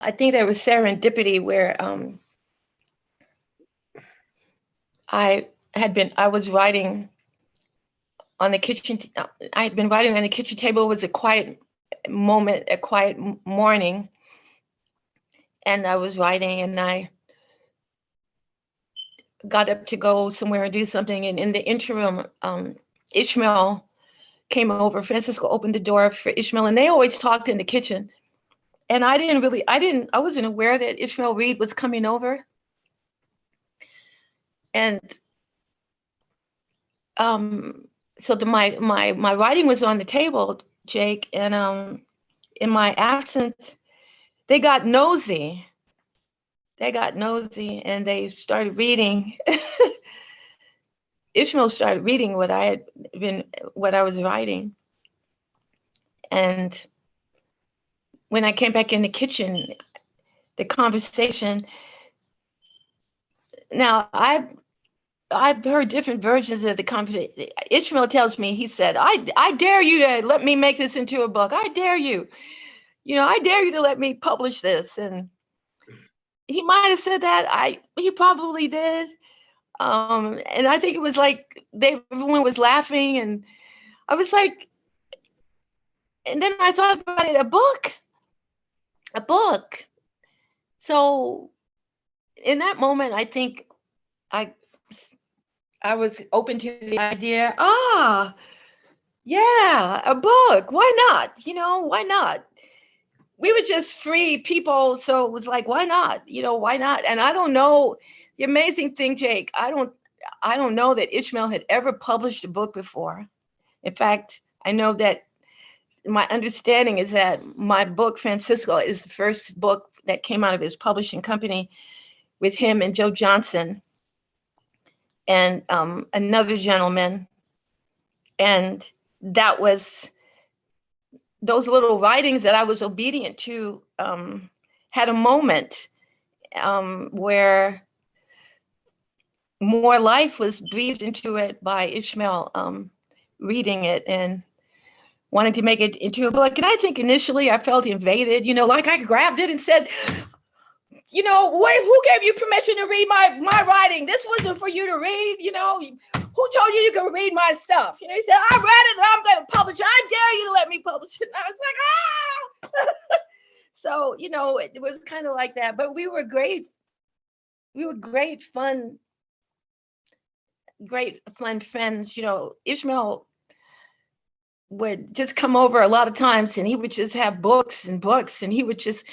I think there was serendipity where I was writing on the kitchen. I had been writing on the kitchen table. It was a quiet moment, a quiet morning, and I was writing, and I got up to go somewhere and do something. And in the interim, Ishmael came over. Francisco opened the door for Ishmael, and they always talked in the kitchen. And I wasn't aware that Ishmael Reed was coming over. And so my writing was on the table, Jake, and in my absence, they got nosy. They got nosy, and they started reading. Ishmael started reading what I was writing, and when I came back in the kitchen, the conversation. Now I've heard different versions of the conversation. Ishmael tells me, he said, I dare you to let me make this into a book. I dare you. I dare you to let me publish this. And he might have said that. He probably did. And I think it was like everyone was laughing, and I was like, and then I thought about it, a book. So in that moment, I think I I was open to the idea. Yeah, a book. Why not? Why not? We were just free people, so it was like, why not? Why not? And I don't know. The amazing thing, Jake, I don't know that Ishmael had ever published a book before. In fact, I know that my understanding is that my book, Francisco, is the first book that came out of his publishing company with him and Joe Johnson and another gentleman. And that was those little writings that I was obedient to, had a moment where more life was breathed into it by Ishmael reading it and wanting to make it into a book. And I think initially I felt invaded, like I grabbed it and said, wait, who gave you permission to read my writing? This wasn't for you to read, who told you could read my stuff? He said, I read it and I'm going to publish it. I dare you to let me publish it. And I was like, ah. So, it was kind of like that. But we were great, great fun friends. Ishmael would just come over a lot of times, and he would just have books and books, and he would just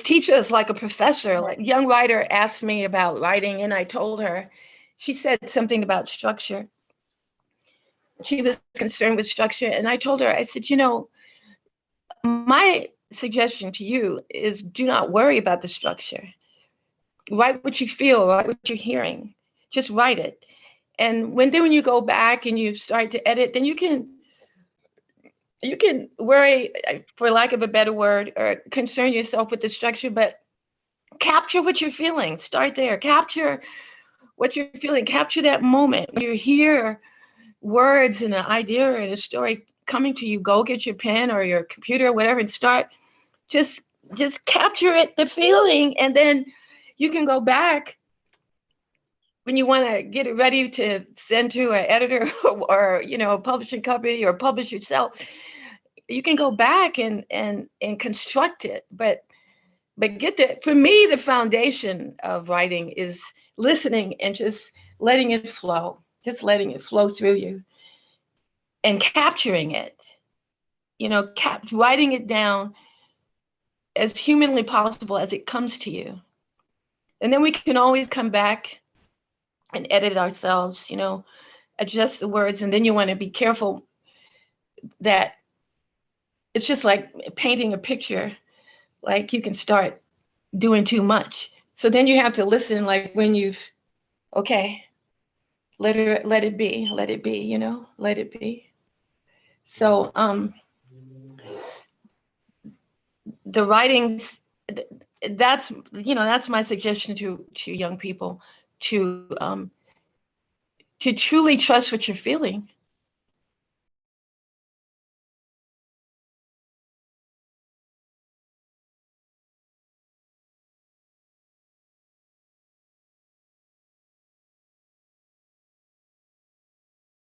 teach us like a professor. Like a young writer asked me about writing, and I told her, she said something about structure. She was concerned with structure, and I told her, I said, my suggestion to you is do not worry about the structure. Write what you feel, write what you're hearing. Just write it. And when you go back and you start to edit, then you can worry, for lack of a better word, or concern yourself with the structure, but capture what you're feeling. Start there. Capture what you're feeling. Capture that moment when you hear words and an idea and a story coming to you. Go get your pen or your computer or whatever and start. Just capture it, the feeling, and then you can go back when you want to get it ready to send to an editor or a publishing company or publish yourself. You can go back and construct it, but for me, the foundation of writing is listening and just letting it flow through you and capturing it, writing it down as humanly possible as it comes to you. And then we can always come back and edit ourselves, adjust the words. And then you want to be careful that it's just like painting a picture. Like you can start doing too much. So then you have to listen, like when okay, let it be, let it be, let it be. So the writings, that's my suggestion to young people, to truly trust what you're feeling.